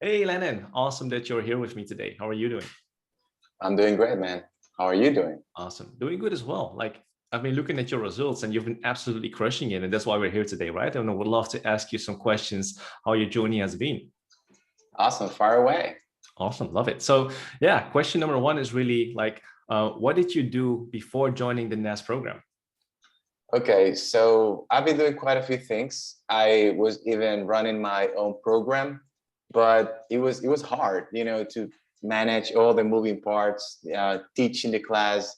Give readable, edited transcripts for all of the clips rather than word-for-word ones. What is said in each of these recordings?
Hey, Lennon. Awesome that you're here with me today. How are you doing? I'm doing great, man. How are you doing? Awesome. Doing good as well. I've been looking at your results and you've been absolutely crushing it. And that's why we're here today, right? And I would love to ask you some questions, how your journey has been. Awesome. Far away. Awesome. Love it. So yeah, question number one is really what did you do before joining the NAS program? Okay, so I've been doing quite a few things. I was even running my own program, but it was hard, to manage all the moving parts, teaching the class,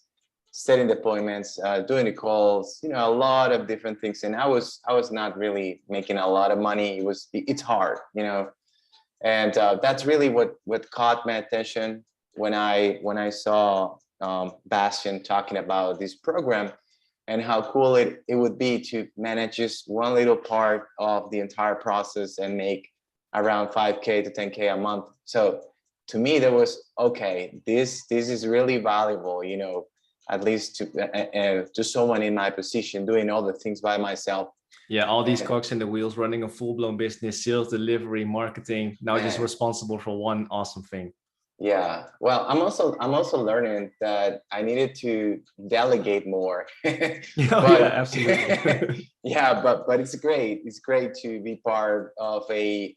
setting deployments, doing the calls, a lot of different things. And I was not really making a lot of money. It's hard, and that's really what caught my attention when I saw Bastian talking about this program and how cool it would be to manage just one little part of the entire process and make around 5K to 10K a month. So to me, that was okay. This is really valuable, at least to someone in my position doing all the things by myself. Yeah, all these And cogs in the wheels, running a full-blown business, sales, delivery, marketing, now just man, responsible for one awesome thing. yeah. Well, I'm also learning that I needed to delegate more. Oh yeah, But absolutely. yeah, but it's great. It's great to be part of a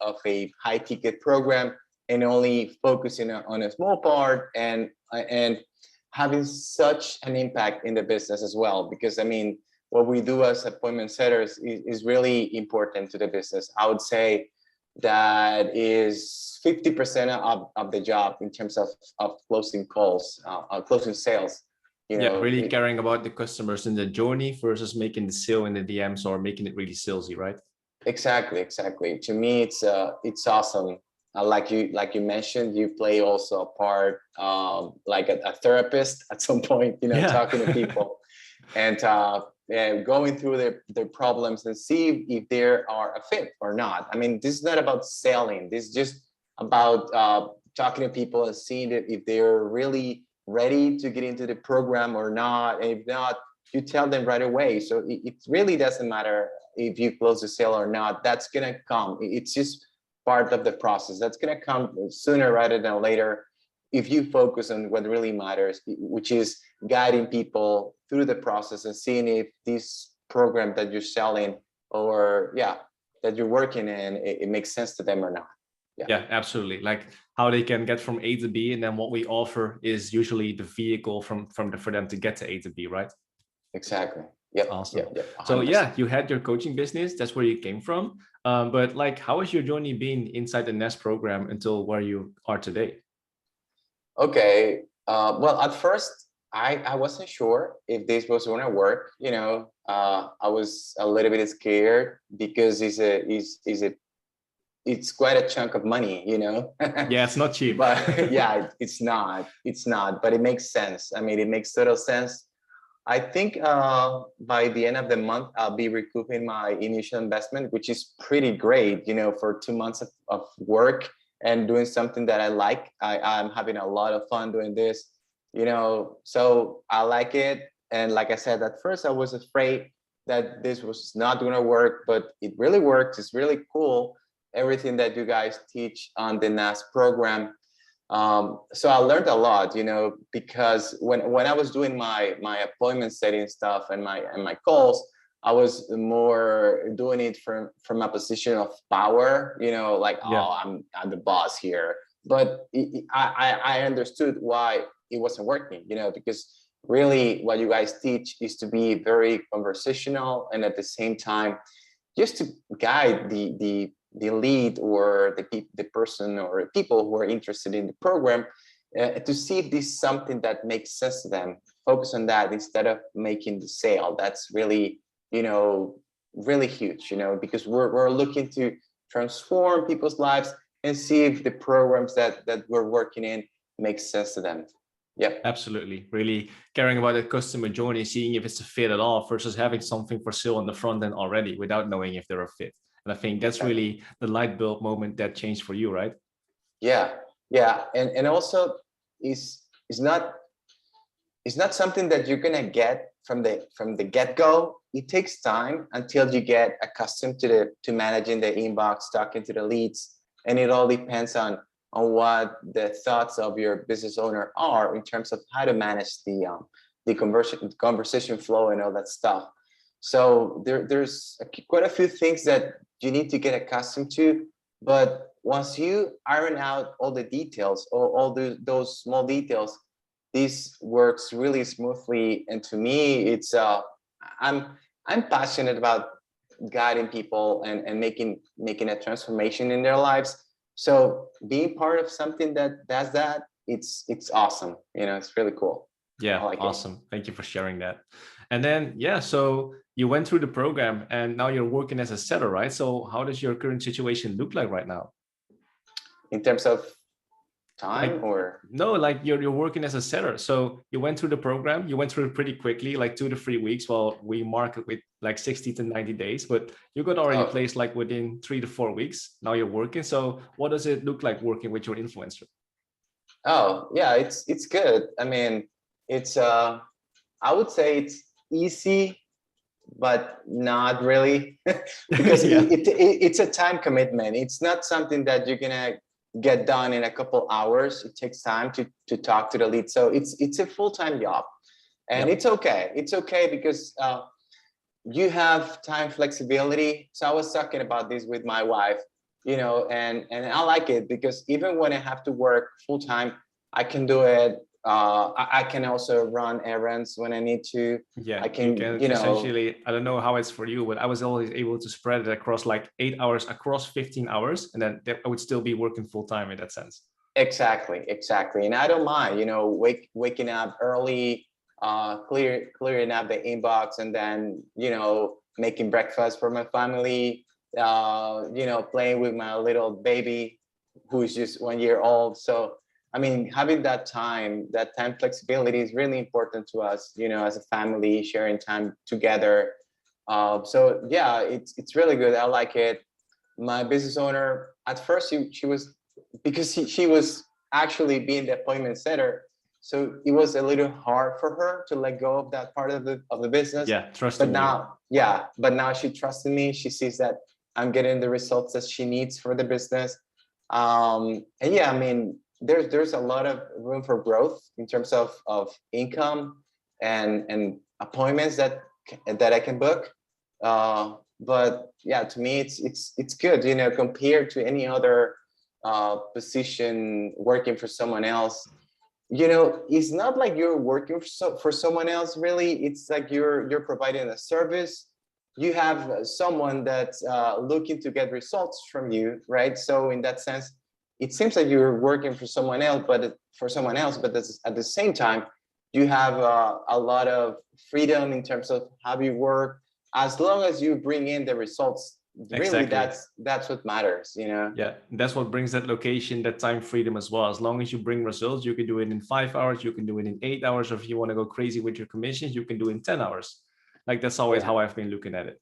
high ticket program and only focusing on a small part and having such an impact in the business as well. Because I mean, what we do as appointment setters is really important to the business. I would say that is 50% of the job in terms of closing calls, closing sales. You Yeah, know, really it, caring about the customers in the journey versus making the sale in the DMs or making it really salesy, right? exactly. To me, it's awesome. Like you mentioned, you play also a part, like a therapist at some point. Yeah. Talking to people and going through their problems and see if they are a fit or not. I mean, this is not about selling. This is just about talking to people and seeing if they're really ready to get into the program or not. And if not, you tell them right away. So it really doesn't matter if you close the sale or not. That's gonna come. It's just part of the process. That's gonna come sooner rather than later if you focus on what really matters, which is guiding people through the process and seeing if this program that you're selling or yeah that you're working in it makes sense to them or not. Yeah, Yeah, absolutely. Like how they can get from A to B, and then what we offer is usually the vehicle for them to get to A to B, right? exactly. Yep, Awesome. yep, yep, So 100%. yeah, you had your coaching business. That's where you came from. But like, how has your journey been inside the Nest program until where you are today? Okay. Well, at first, I wasn't sure if this was going to work. I was a little bit scared because it's quite a chunk of money. Yeah, it's not cheap. But yeah, it's not. It's not. But it makes sense. I mean, it makes total sense. I think by the end of the month, I'll be recouping my initial investment, which is pretty great, for 2 months of work and doing something that I like. I'm having a lot of fun doing this, so I like it. And like I said, at first I was afraid that this was not going to work, but it really works. It's really cool. Everything that you guys teach on the NAS program, so I learned a lot, because when I was doing my appointment setting stuff and my calls, I was more doing it from a position of power, like, Yeah, oh, I'm the boss here. But I understood why it wasn't working, because really what you guys teach is to be very conversational and at the same time just to guide the lead or the person or people who are interested in the program, to see if this is something that makes sense to them. Focus on that instead of making the sale. That's really, really huge, because we're looking to transform people's lives and see if the programs that we're working in make sense to them. Yep. absolutely. Really caring about the customer journey, seeing if it's a fit at all versus having something for sale on the front end already without knowing if they're a fit. And I think that's Exactly. really the light bulb moment that changed for you, right? Yeah. Yeah. And also is not it's not something that you're gonna get from the get-go. It takes time until you get accustomed to managing the inbox, talking to the leads, and it all depends on what the thoughts of your business owner are in terms of how to manage the conversation flow and all that stuff. So there's quite a few things that you need to get accustomed to, but once you iron out all the details, all those small details, this works really smoothly. And to me, it's I'm passionate about guiding people and making a transformation in their lives. So being part of something that does that, it's awesome. You know, it's really cool. Yeah, I like awesome. Thank you for sharing that. And then, yeah, so you went through the program and now you're working as a seller, right? So how does your current situation look like right now? In terms of Like, time or no, like you're working as a seller. So you went through the program, you went through it pretty quickly, like 2 to 3 weeks, while we market with like 60 to 90 days, but you got already oh, placed like within 3 to 4 weeks. Now you're working. So what does it look like working with your influencer? oh yeah, it's good. I mean, it's I would say it's easy, but not really, because Yeah. it's a time commitment. It's not something that you're gonna get done in a couple hours. It takes time to talk to the lead. So it's a full-time job, and Yep. it's okay. It's okay because you have time flexibility. So I was talking about this with my wife, you know, and I like it because even when I have to work full time, I can do it. I can also run errands when I need to. Yeah, I you can, can you know, essentially, I don't know how it's for you, but I was always able to spread it across like 8 hours, across 15 hours, and then I would still be working full time in that sense. exactly. And I don't mind, you know, waking up early, clearing up the inbox, and then, you know, making breakfast for my family, you know, playing with my little baby who is just 1 year old. So I mean, having that time flexibility is really important to us, you know, as a family, sharing time together. So yeah, it's really good. I like it. My business owner, at first she was, because she was actually being the appointment setter, so it was a little hard for her to let go of that part of the business. Yeah, But trusting you. now, yeah, but now she trusted me. She sees that I'm getting the results that she needs for the business. And yeah, I mean, there's a lot of room for growth in terms of income and appointments that I can book. But yeah, to me, it's good, you know, compared to any other position working for someone else. You know, it's not like you're working for someone else, really. It's like you're providing a service. You have someone that's looking to get results from you, right? So in that sense, it seems like you're working for someone else, but at the same time, you have a lot of freedom in terms of how you work, as long as you bring in the results. Really, Exactly. that's what matters, you know. Yeah, that's what brings that location, that time freedom as well. As long as you bring results, you can do it in 5 hours, you can do it in 8 hours, or if you want to go crazy with your commissions, you can do it in 10 hours. Like that's always Yeah. how I've been looking at it.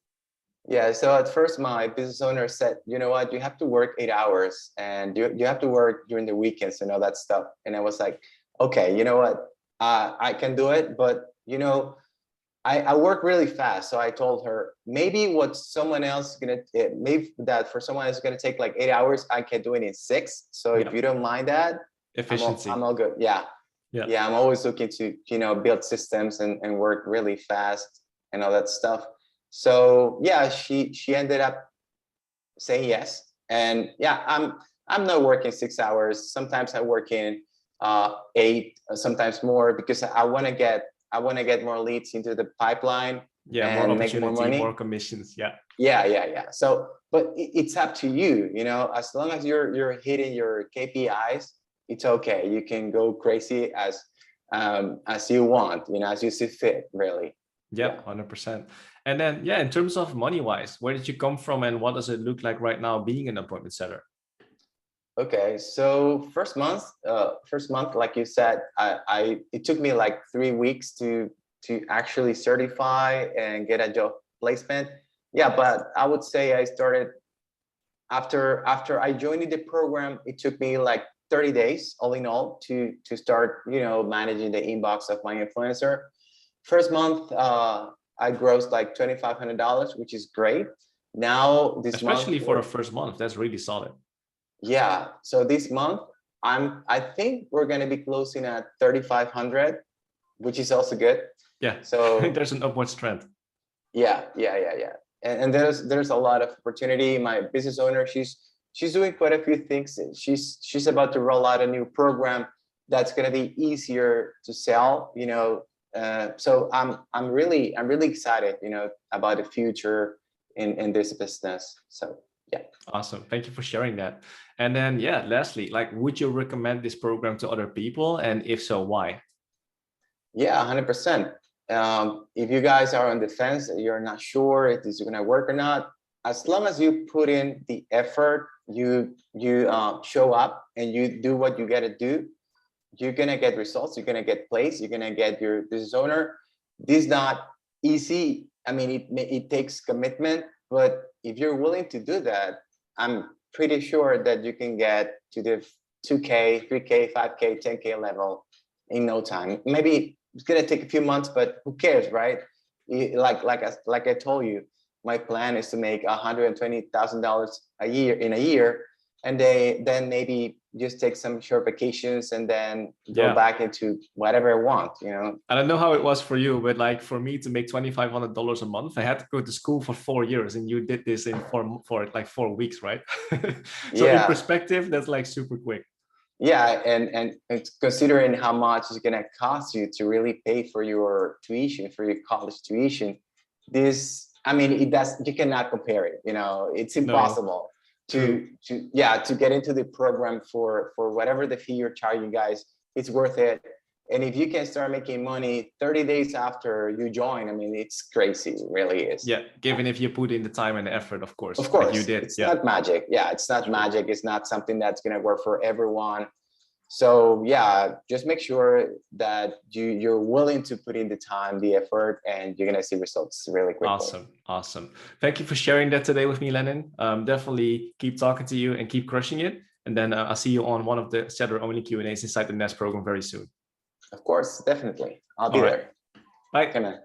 Yeah, so at first my business owner said, you know what, you have to work 8 hours, and you have to work during the weekends and all that stuff. And I was like, okay, you know what, I can do it, but you know, I work really fast. So I told her, maybe what someone else is maybe that for someone else is gonna take like 8 hours, I can do it in 6. So if Yeah, you don't mind that, I'm efficiency. all good. Yeah. Yeah. Yeah, I'm always looking to, you know, build systems and work really fast and all that stuff. So yeah, she ended up saying yes. And yeah, I'm not working 6 hours. Sometimes I work in 8, sometimes more, because I want to get more leads into the pipeline Yeah, more and make more opportunity, more money. commissions. Yeah. Yeah. So, but it's up to you, you know, as long as you're hitting your KPIs, it's okay. You can go crazy as you want, you know, as you see fit, really. Yeah. Yep, 100%. And then, yeah, in terms of money wise, where did you come from and what does it look like right now being an appointment setter? Okay, so first month, like you said, it took me like 3 weeks to actually certify and get a job placement. Yeah, but I would say I started after I joined the program. It took me like 30 days, all in all, to start, you know, managing the inbox of my influencer. First month, I grossed like $2,500, which is great. Now this month, Especially for a first month, that's really solid. Yeah. So this month, I think we're going to be closing at 3,500, which is also good. Yeah. So There's an upwards trend. yeah. And there's a lot of opportunity. My business owner, she's doing quite a few things. She's about to roll out a new program that's going to be easier to sell, you know. So I'm really excited, you know, about the future in this business. So yeah. Awesome. Thank you for sharing that. And then, yeah, lastly, like, would you recommend this program to other people? And if so, why? Yeah, 100%. If you guys are on the fence, you're not sure if this is going to work or not, as long as you put in the effort, you show up and you do what you got to do, you're going to get results. You're going to get plays. You're going to get your business owner. This is not easy. I mean, it takes commitment, but if you're willing to do that, I'm pretty sure that you can get to the 2K, 3K, 5K, 10K level in no time. Maybe it's gonna take a few months, but who cares, right? Like I told you, my plan is to make $120,000 a year, and then maybe just take some short vacations and then go Yeah. back into whatever I want, you know. I don't know how it was for you, but like for me to make $2,500 a month, I had to go to school for 4 years, and you did this in for like 4 weeks, right? So in Yeah. perspective, that's like super quick. Yeah, and considering how much it's gonna cost you to really pay for your tuition, for your college tuition, this, I mean, you cannot compare it. You know, it's No, impossible true. to get into the program for whatever the fee you're charging, guys. It's worth it. And if you can start making money 30 days after you join, I mean, it's crazy. It really is. Yeah, given if you put in the time and the effort, of course. Of course, like you did. it's Yeah. not magic. Yeah, it's not True. magic. It's not something that's gonna work for everyone. So yeah, just make sure that you're willing to put in the time, the effort, and you're gonna see results really quickly. Awesome. Thank you for sharing that today with me, Lennon. Definitely keep talking to you and keep crushing it. And then I'll see you on one of the Settler only Q&As inside the Nest program very soon. Of course, definitely. I'll be All right. there. Bye. Okay, man.